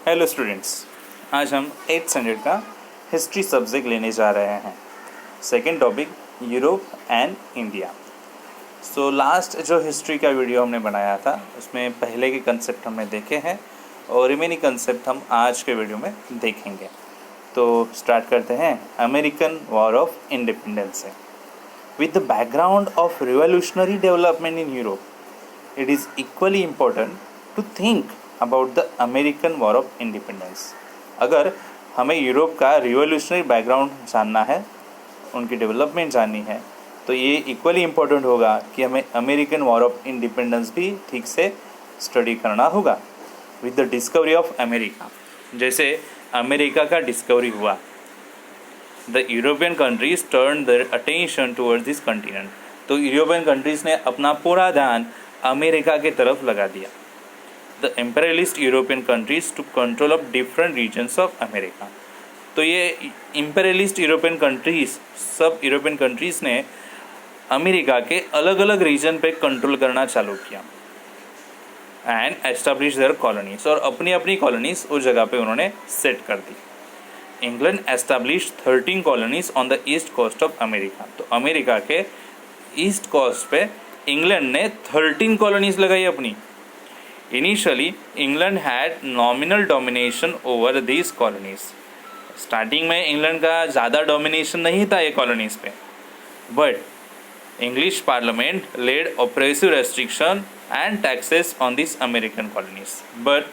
Hello students, आज हम 8th standard का हिस्ट्री सब्जेक्ट लेने जा रहे हैं। Second topic Europe and India. So last जो हिस्ट्री का वीडियो हमने बनाया था उसमें पहले के कंसेप्ट हमने देखे हैं और रिमेनिंग कंसेप्ट हम आज के वीडियो में देखेंगे। तो स्टार्ट करते हैं अमेरिकन वॉर ऑफ इंडिपेंडेंस से। With the background of revolutionary development in Europe, it is equally important to think about the American War of Independence। अगर हमें यूरोप का रिवोल्यूशनरी बैकग्राउंड जानना है, उनकी डेवलपमेंट जाननी है, तो ये इक्वली इम्पोर्टेंट होगा कि हमें अमेरिकन वॉर ऑफ इंडिपेंडेंस भी ठीक से स्टडी करना होगा। With the discovery of America, जैसे अमेरिका का डिस्कवरी हुआ, the European countries turn their attention towards this continent. तो यूरोपियन कंट्रीज ने अपना पूरा ध्यान अमेरिका के तरफ लगा दिया। The imperialist European countries to control of different regions of America. तो ये इम्पेरियलिस्ट यूरोपियन कंट्रीज, सब यूरोपियन कंट्रीज ने अमेरिका के अलग अलग रीजन पे कंट्रोल करना चालू किया एंड एस्टैब्लिश देयर कॉलोनीज, और अपनी अपनी कॉलोनीज उस जगह पे उन्होंने सेट कर दी। England establish 13 colonies on the east coast of America. तो अमेरिका के ईस्ट कोस्ट पे इंग्लैंड ने 13 कॉलोनीज लगाई अपनी। Initially England had nominal domination over these colonies. Starting में इंग्लैंड का ज़्यादा डोमिनेशन नहीं था ये कॉलोनीज पे, but English parliament laid oppressive restriction and taxes on this American colonies. But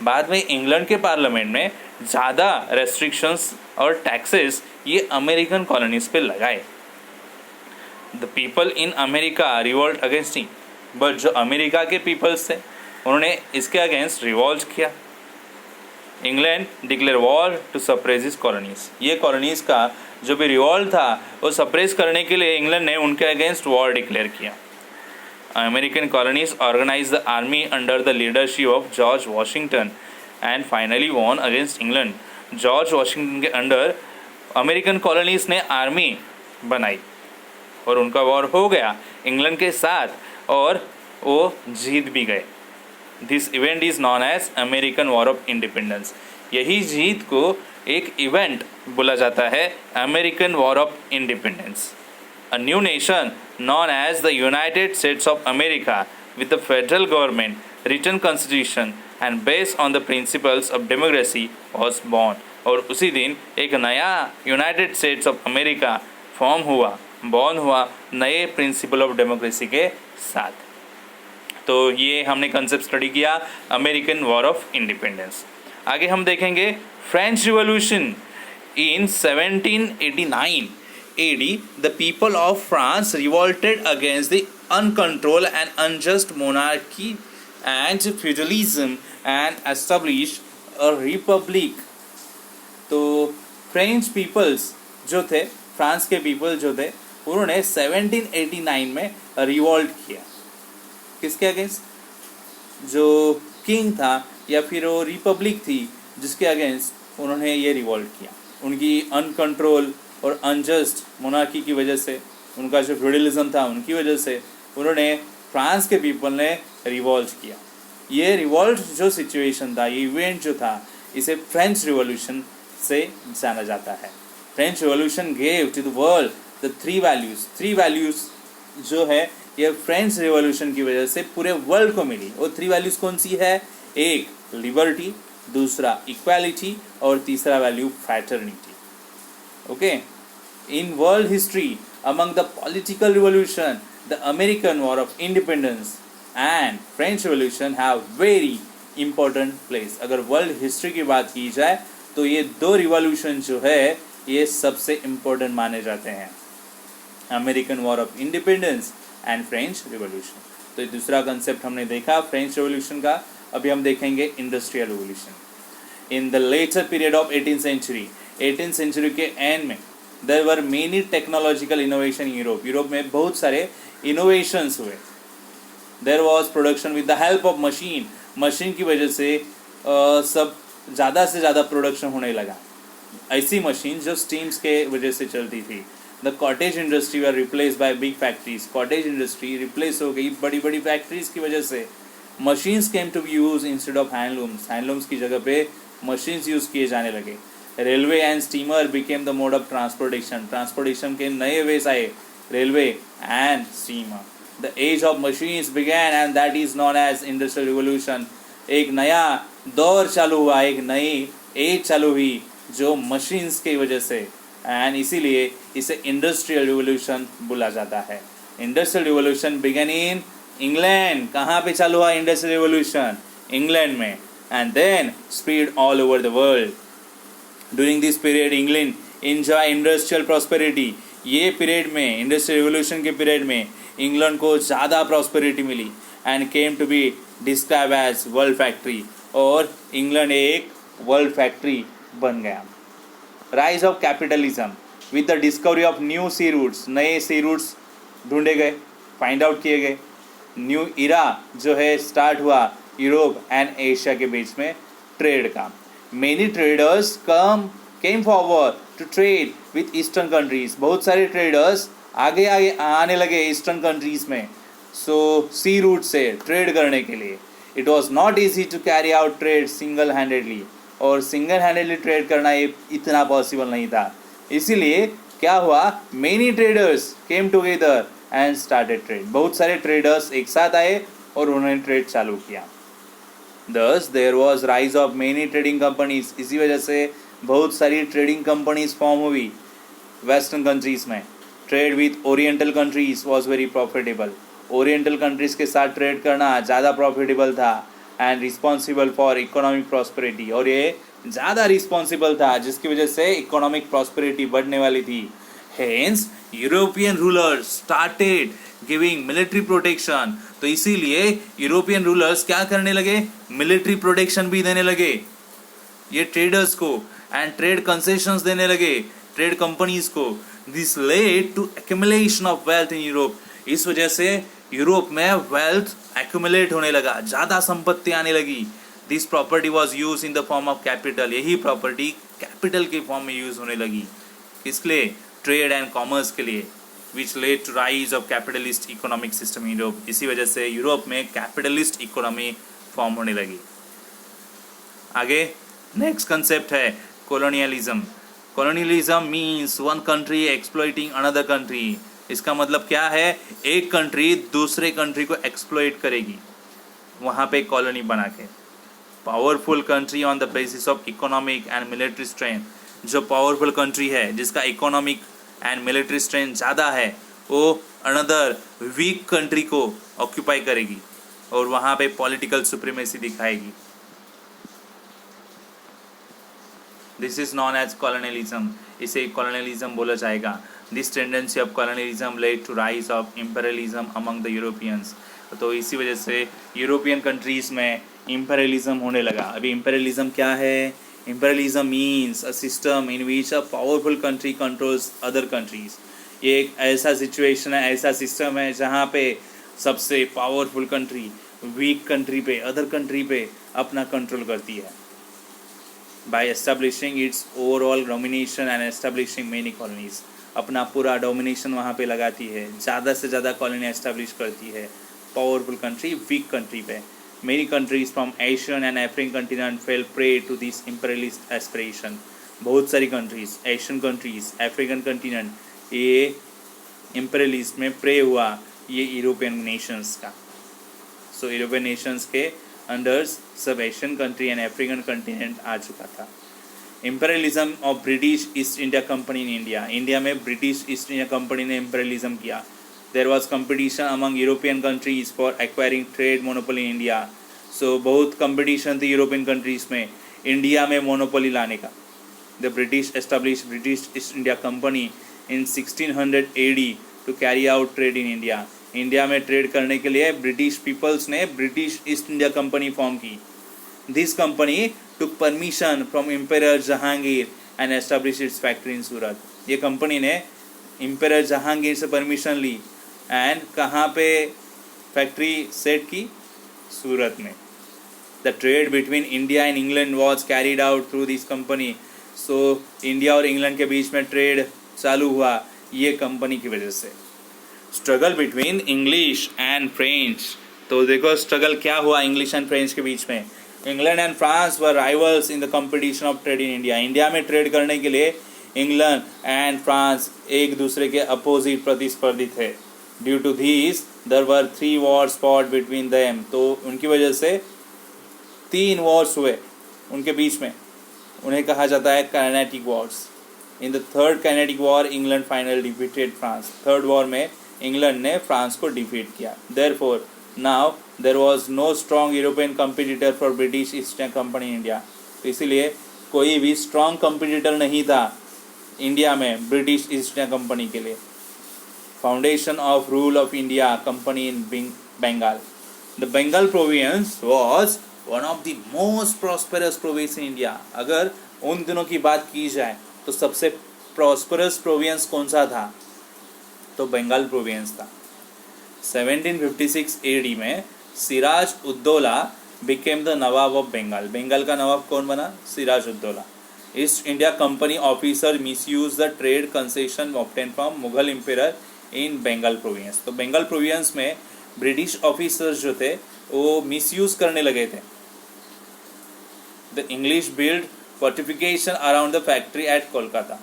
बाद में इंग्लैंड के पार्लियामेंट में ज़्यादा रेस्ट्रिक्शंस और टैक्सेस ये अमेरिकन कॉलोनीज पे लगाए। The people in America revolt against him, but जो अमेरिका के पीपल्स थे उन्होंने इसके अगेंस्ट रिवॉल्ट किया। England declare war to suppress his colonies. ये कॉलोनीज का जो भी रिवॉल्ट था वो सप्रेस करने के लिए इंग्लैंड ने उनके अगेंस्ट वॉर डिक्लेयर किया। American colonies organise the army under the leadership of George Washington and finally won against England. George Washington के अंडर अमेरिकन कॉलोनीज ने आर्मी बनाई और उनका वॉर हो गया इंग्लैंड के साथ और वो जीत भी गए। This event is known as American war of independence. यही जीत को एक इवेंट बोला जाता है, American war of independence. A new nation known as the United States of America with the federal government, written constitution and based on the principles of democracy was born. और उसी दिन एक नया United States of America form हुआ, born हुआ नए principle of democracy के साथ। तो ये हमने कंसेप्ट स्टडी किया अमेरिकन वॉर ऑफ इंडिपेंडेंस। आगे हम देखेंगे French revolution. In 1789 AD the people of France revolted against the uncontrol and unjust monarchy and feudalism and establish a republic. तो फ्रेंच पीपल्स जो थे, फ्रांस के पीपल जो थे, उन्होंने 1789 में रिवॉल्ट किया। किसके अगेंस्ट? जो किंग था या फिर वो रिपब्लिक थी जिसके अगेंस्ट उन्होंने ये रिवॉल्ट किया। उनकी अनकंट्रोल और अनजस्ट मोनार्की की वजह से, उनका जो फ्यूडलिज्म था उनकी वजह से उन्होंने, फ्रांस के पीपल ने रिवॉल्ट किया। ये रिवॉल्ट जो सिचुएशन था, ये इवेंट जो था, इसे फ्रेंच रिवॉल्यूशन से जाना जाता है। French revolution gave to the world the three values जो है ये फ्रेंच रिवॉल्यूशन की वजह से पूरे वर्ल्ड को मिली। वो थ्री वैल्यूज कौन सी है? एक लिबर्टी, दूसरा इक्वालिटी और तीसरा value fraternity. Okay, in world history among the political revolution the American war of independence and French revolution have very important place. अगर वर्ल्ड हिस्ट्री की बात की जाए तो ये दो रिवॉल्यूशन जो है ये सबसे इम्पोर्टेंट माने जाते हैं, American war of independence and French revolution. तो ये दूसरा कंसेप्ट हमने देखा फ्रेंच रिवॉल्यूशन का। अभी हम देखेंगे industrial revolution. In the later period of 18th century के एंड में there were many technological innovation in Europe में बहुत सारे इनोवेशंस हुए। There was production with the help of machine की वजह से सब ज़्यादा से ज़्यादा प्रोडक्शन होने लगा। ऐसी मशीन जो स्टीम्स के वजह से चलती थी। The cottage industry were replace by big factories. Cottage industry replace हो गई बड़ी बड़ी फैक्ट्रीज की वजह से। Machines came to be use instead of handlooms. Handlooms की जगह पे मशीन्स यूज़ किए जाने लगे। Railway and steamer became the mode of transportation, transportation के नए वेज आए, railway and steamer. The age of machines began and that is known as industrial revolution, एक नया दौर चालू हुआ, एक नई एज चालू हुई जो मशीन्स की वजह से, एंड इसीलिए इसे इंडस्ट्रियल रिवोल्यूशन बोला जाता है। Industrial revolution began in England, कहाँ पे चालू हुआ इंडस्ट्रियल रिवोल्यूशन? इंग्लैंड में, and then spread all over the world. During this period England enjoy industrial prosperity, ये पीरियड में, इंडस्ट्रियल रिवोल्यूशन के पीरियड में इंग्लैंड को ज़्यादा प्रॉस्पेरिटी मिली and came to be describe as world factory, और England एक वर्ल्ड फैक्ट्री बन गया। Rise of capitalism with the discovery of new sea routes, नए सी रूट्स ढूंढे गए, फाइंड आउट किए गए। न्यू इरा जो है स्टार्ट हुआ यूरोप एंड एशिया के बीच में ट्रेड का। Many traders came forward to trade with eastern countries, बहुत सारे ट्रेडर्स आगे आगे आने लगे ईस्टर्न कंट्रीज में, सो सी रूट से ट्रेड करने के लिए। It was not easy to carry out trade single handedly, और सिंगल हैंडेडली ट्रेड करना ये इतना पॉसिबल नहीं था। इसीलिए क्या हुआ, many traders came together and started trade, बहुत सारे ट्रेडर्स एक साथ आए और उन्होंने ट्रेड चालू किया। Thus there was rise of many trading companies, इसी वजह से बहुत सारी ट्रेडिंग कंपनीज फॉर्म हुई वेस्टर्न कंट्रीज में। Trade with oriental countries was very profitable, oriental countries के साथ ट्रेड करना ज़्यादा प्रॉफिटेबल था and responsible for economic prosperity, और ये ज़्यादा रिस्पॉन्सिबल था जिसकी वजह से इकोनॉमिक प्रॉस्पेरिटी बढ़ने वाली थी। Hence European rulers started giving military protection, तो इसीलिए यूरोपियन रूलर्स क्या करने लगे, मिलिट्री प्रोटेक्शन भी देने लगे ये ट्रेडर्स को, एंड ट्रेड कंसेशंस देने लगे ट्रेड कंपनीज को। This led to accumulation of wealth in Europe, इस वजह से यूरोप में वेल्थ एक्यूमुलेट होने लगा, ज़्यादा संपत्ति आने लगी। This property was use in the form of capital, यही प्रॉपर्टी कैपिटल के फॉर्म में यूज होने लगी, किसके लिए, ट्रेड एंड कॉमर्स के लिए। Which led to rise of capitalist economic system in Europe, इसी वजह से यूरोप में कैपिटलिस्ट इकोनॉमी फॉर्म होने लगी। आगे नेक्स्ट कंसेप्ट है colonialism. Colonialism means one country exploiting another country, इसका मतलब क्या है, एक कंट्री दूसरे कंट्री को एक्सप्लॉइट करेगी वहाँ पे कॉलोनी बना के। Powerful country on the basis of economic and military strength, जो पावरफुल कंट्री है जिसका इकोनॉमिक एंड मिलिट्री स्ट्रेंथ ज़्यादा है, वो अनदर वीक कंट्री को ऑक्यूपाई करेगी और वहाँ पे पॉलिटिकल सुप्रीमेसी दिखाएगी। This is known as colonialism, इसे कॉलोनियलिज्म बोला जाएगा। This tendency of colonialism led to rise of imperialism among the Europeans, तो इसी वजह से यूरोपियन कंट्रीज़ में इम्पेरियलिज्म होने लगा। अभी इम्पेरियलिज्म क्या है, imperialism means a system in which a powerful country controls other countries, ये एक ऐसा सिचुएशन है, ऐसा सिस्टम है जहाँ पे सबसे पावरफुल कंट्री वीक कंट्री पे, अदर कंट्री पे अपना कंट्रोल करती है by establishing its overall domination and establishing many colonies, अपना पूरा डोमिनेशन वहाँ पे लगाती है, ज़्यादा से ज़्यादा कॉलोनी एस्टेब्लिश करती है पावरफुल कंट्री वीक कंट्री पे। Many countries from Asian and African continent fell prey to this imperialist aspiration. बहुत सारी countries, Asian countries, African continent, ये इम्पेरियलिस्ट में प्रे हुआ ये यूरोपियन नेशंस का। सो यूरोपियन नेशंस के अंडर सब Asian country and African continent आ चुका था। Imperialism of British East India company in India, India में ब्रिटिश ईस्ट इंडिया कंपनी ने इम्पेरियलिज्म किया। There was competition among European countries for acquiring trade monopoly in India. So बहुत competition थी European countries में India में monopoly लाने का। The British established British East India Company in 1600 AD to carry out trade in India. India में trade करने के लिए ब्रिटिश पीपल्स ने British East India company form की। This company took permission from Emperor Jahangir and established its factory in सूरत। ये company ने emperor Jahangir से permission Lee and कहाँ पे फैक्ट्री सेट की, सूरत में। The trade between India and England was carried out through this company, so India और England के बीच में ट्रेड चालू हुआ ये कंपनी की वजह से। Struggle between English and French, तो देखो स्ट्रगल क्या हुआ इंग्लिश एंड फ्रेंच के बीच में। England and France were rivals in the competition of trade in India. India में ट्रेड करने के लिए इंग्लैंड एंड फ्रांस एक दूसरे के अपोजिट प्रतिस्पर्धी थे। Due to this there were 3 wars fought between them. तो उनकी वजह से 3 वॉर्स हुए उनके बीच में, उन्हें कहा जाता है Carnatic wars. In the third Carnatic war England final defeated France. Third war में इंग्लैंड ने फ्रांस को डिफीट किया। Therefore now there was no strong European competitor for British East India company India. तो इसीलिए कोई भी स्ट्रॉन्ग कंपटीटर नहीं था इंडिया में ब्रिटिश ईस्ट इंडिया कंपनी के लिए। Foundation of rule of India company in Bengal. The Bengal province was one of the most prosperous province in India. अगर उन दिनों की बात की जाए तो सबसे प्रॉस्पेरस प्रोविंस कौन सा था, तो बंगाल प्रोविंस था। 1756 एडी में Siraj Uddaula became the nawab of Bengal. Bengal का नवाब कौन बना, Siraj Uddaula. East India company officer misuse the trade concession obtain from Mughal emperor in Bengal province. तो बंगाल प्रोविंस में ब्रिटिश ऑफिसर्स जो थे वो मिसयूज करने लगे थे। The English build fortification around the factory at Kolkata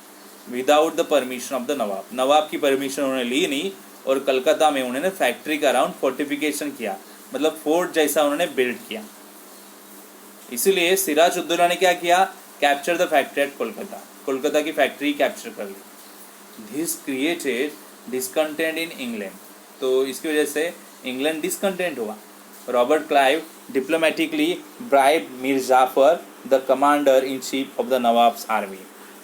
without the permission of the nawab. नवाब की परमिशन उन्होंने ली नहीं और कलकत्ता में उन्होंने फैक्ट्री का अराउंड फोर्टिफिकेशन किया, मतलब फोर्ट जैसा उन्होंने बिल्ड किया। इसीलिए सिराज उद्दौला ने क्या किया, capture the factory at Kolkata. Kolkata की फैक्ट्री कैप्चर कर ली। This created discontent in England. तो इसकी वजह से इंग्लैंड डिसकंटेंट हुआ। Robert Clive diplomatically bribe Mir Jafar the commander in chief of the nawab's army.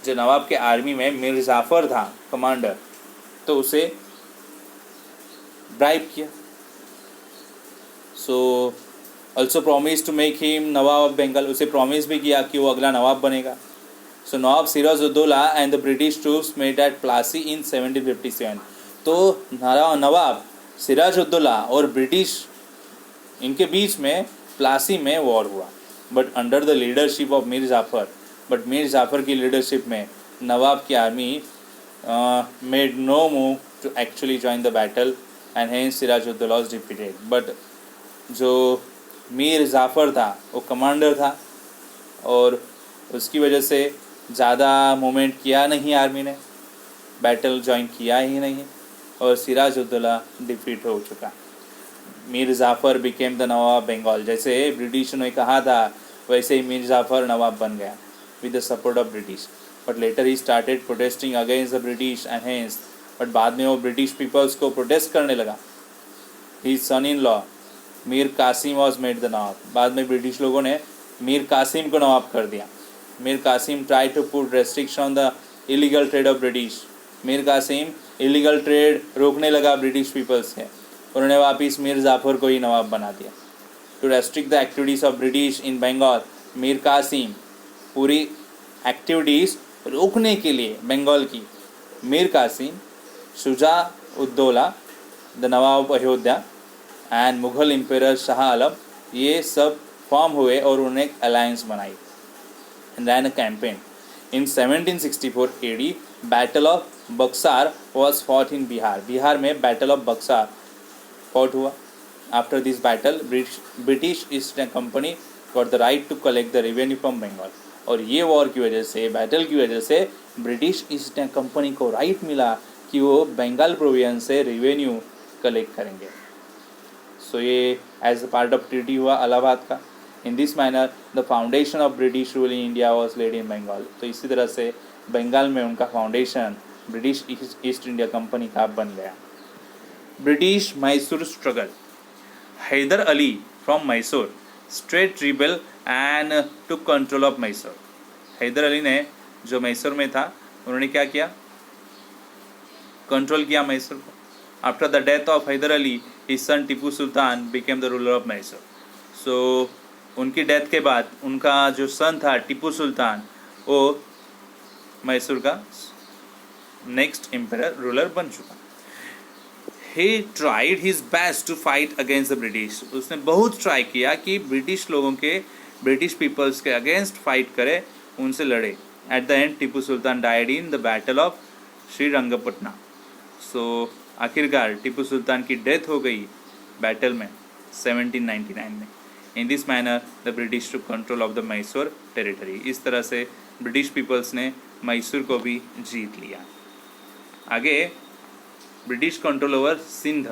जो नवाब के आर्मी में मीर जाफर था कमांडर, तो उसे ब्राइब किया। So also promise to make him nawab of Bengal. उसे प्रॉमिस भी किया कि वो अगला नवाब बनेगा। So nawab Siraj Uddaula and the British troops met at Plassey in 1757। तो नवाब सिराज उद्दौला और ब्रिटिश इनके बीच में प्लासी में वॉर हुआ, but under the leadership of Mir Jafar. But Mir Jafar की लीडरशिप में नवाब की army made no move to actually join the battle and hence Siraj ud-Daulah was defeated. But जो मीर जाफर था वो कमांडर था और उसकी वजह से ज़्यादा मूवमेंट किया नहीं, आर्मी ने बैटल ज्वाइन किया ही नहीं और सिराज उद्दौला डिफीट हो चुका। मीर जाफर बिकेम द नवाब बंगाल। जैसे ब्रिटिश ने कहा था वैसे ही मीर जाफर नवाब बन गया with the support of British. But later he started protesting against the British and hence. But बाद में वो ब्रिटिश पीपल्स को प्रोटेस्ट करने लगा। His son in law Mir Kasim was made the nawab. बाद में ब्रिटिश लोगों ने मीर कासिम को नवाब कर दिया। Mir Qasim try to put restriction on the illegal trade of British. Mir Qasim illegal trade रोकने लगा ब्रिटिश पीपल्स के। उन्होंने वापिस मीर जाफर को ही नवाब बना दिया। To restrict the activities of British in Bengal, Mir Kasim पूरी एक्टिविटीज़ रोकने के लिए बंगाल की Mir Kasim, Shuja Uddaula the nawab of Ayodhya and Mughal emperor Shah Alam, ये सब फॉर्म हुए और उन्होंने एक अलायंस बनाई and ran a campaign. In 1764 AD battle of Buxar was fought in Bihar. Bihar में बैटल ऑफ बक्सार फॉट हुआ। After this battle British East India company got the right to collect the revenue from Bengal. और ये war की वजह से, battle की वजह से ब्रिटिश ईस्ट इंडिया कंपनी को राइट मिला कि वो बंगाल प्रोविंस से रेवेन्यू कलेक्ट करेंगे। सो ये as a part of treaty हुआ इलाहाबाद का। In this manner the foundation of British rule in India was laid in Bengal. तो इसी तरह से बंगाल में उनका foundation British East India company का बन गया। British Mysore struggle. Hyder Ali from Mysore straight rebel and took control of Mysore. Haider Ali ने जो मैसूर में था उन्होंने क्या किया, कंट्रोल किया मैसूर को। After the death of Hyder Ali his son Tipu Sultan became the ruler of Mysore. So उनकी डेथ के बाद उनका जो सन था टीपू सुल्तान, वो मैसूर का नेक्स्ट एम्परर रूलर बन चुका। He tried his best to fight against the British. उसने बहुत ट्राई किया कि ब्रिटिश लोगों के, ब्रिटिश पीपल्स के अगेंस्ट फाइट करे, उनसे लड़े। At the end Tipu Sultan died in the battle of Srirangapatna. So आखिरकार टीपू सुल्तान की डेथ हो गई बैटल में 1799 में। In this manner the British to control of the Mysore territory. इस तरह से ब्रिटिश पीपल्स ने मैसूर को भी जीत लिया। आगे British control over Sindh.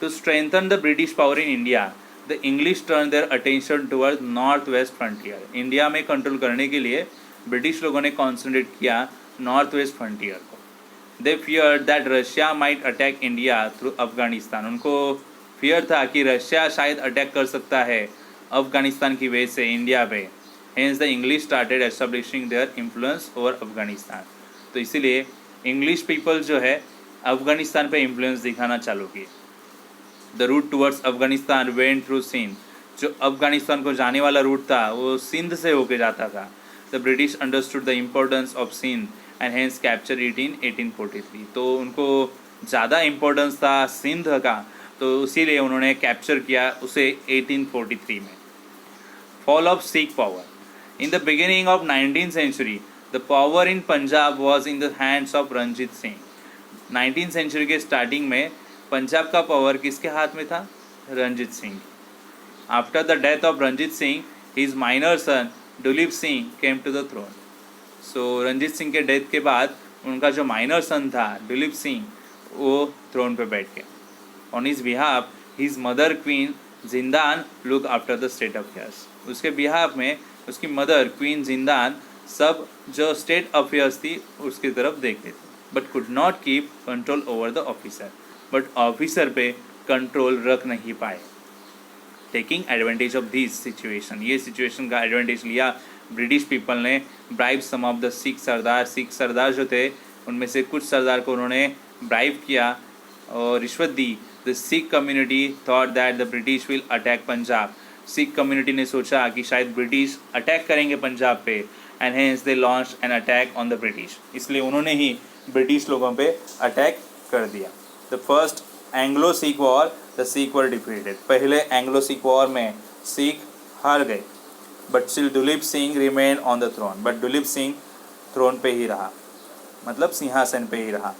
To strengthen the British power in India the English turn their attention toward north west frontier. India में कंट्रोल करने के लिए ब्रिटिश लोगों ने कॉन्सेंट्रेट किया नॉर्थ वेस्ट फ्रंटियर को। दे fear that Russia might attack India through Afghanistan. उनको fear था कि रशिया शायद अटैक कर सकता है अफगानिस्तान की वजह से इंडिया पे। Hence the English started establishing their influence over Afghanistan. तो इसीलिए इंग्लिश पीपल जो है अफगानिस्तान पे इन्फ्लुएंस दिखाना चालू किए। The route towards Afghanistan went through Sindh. जो अफगानिस्तान को जाने वाला रूट था वो सिंध से होके जाता था। The British understood the importance of Sindh and hence capture it in 1843। तो उनको ज़्यादा इम्पोर्टेंस था सिंध का, तो इसीलिए उन्होंने कैप्चर किया उसे 1843 में। Fall of Sikh power. In the beginning of 19th century the power in Punjab was in the hands of Ranjit Singh. 19th century के स्टार्टिंग में पंजाब का पावर किसके हाथ में था? Ranjit Singh. After the death of Ranjit Singh his minor son Duleep Singh came to the throne. So Ranjit Singh के death के बाद उनका जो माइनर सन था दुलीप सिंह वो थ्रोन पे बैठ गया। On his behalf his mother queen Jindan look after the state affairs. उसके बिहाफ में उसकी मदर क्वीन जिंदान सब जो स्टेट अफेयर्स थी उसकी तरफ देखते थे, but could not keep control over the officer. But officer पे कंट्रोल रख नहीं पाए। Taking advantage of this situation, ये सिचुएशन का एडवांटेज लिया ब्रिटिश पीपल ने। Bribe some of the Sikh sardar. Sikh sardar जो थे उनमें से कुछ सरदार को उन्होंने ब्राइब किया और रिश्वत दी। The Sikh community thought that the British will attack Punjab. Sikh community ने सोचा कि शायद ब्रिटिश अटैक करेंगे पंजाब पे, and hence they launch an attack on the British. इसलिए उन्होंने ही ब्रिटिश लोगों पे अटैक कर दिया। The first Anglo Sikh war the Sikh were defeated. पहले एंग्लो सिख वॉर में सिख हार गए, but still Duleep Singh remain on the throne. But Duleep Singh throne पे ही रहा, मतलब सिंहासन पे ही रहा।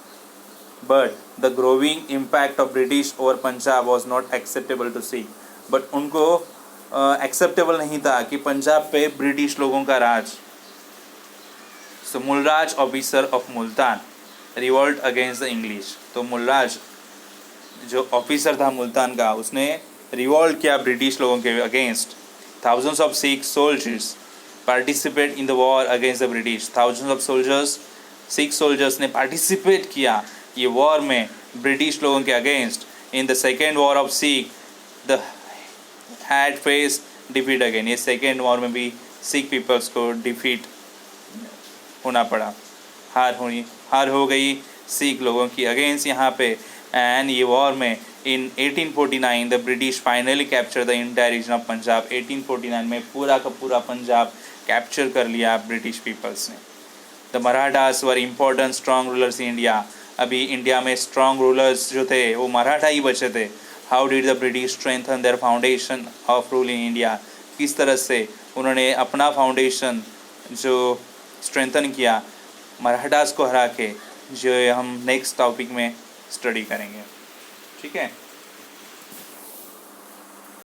But the growing impact of British over Punjab was not acceptable to Sikh. But उनको एक्सेप्टेबल नहीं था कि पंजाब पे ब्रिटिश लोगों का राज। So Mulraj officer of Multan revolt against the English. तो मुलराज जो ऑफिसर था मुल्तान का उसने रिवोल्ट किया ब्रिटिश लोगों के against. Thousands of Sikh soldiers participate in the war against the British. Thousands of soldiers, Sikh soldiers ने participate किया ये war में ब्रिटिश लोगों के against. In the second war of Sikh, the had faced defeat again. ये second war में भी Sikh peoples को defeat होना पड़ा, हार हो गई सिख लोगों की अगेंस्ट यहाँ पे। एंड ये वॉर में in 1849 the British finally capture the entire region of Punjab. 1849 में पूरा का पूरा पंजाब कैप्चर कर लिया ब्रिटिश पीपल्स ने। The Marathas were important strong rulers in India. अभी इंडिया में स्ट्रॉन्ग रूलर्स जो थे वो मराठा ही बचे थे। How did the British strengthen their foundation of rule in India. किस तरह से उन्होंने अपना फाउंडेशन जो स्ट्रेंथन किया मराठास को हरा के, जो हम नेक्स्ट टॉपिक में स्टडी करेंगे। ठीक है।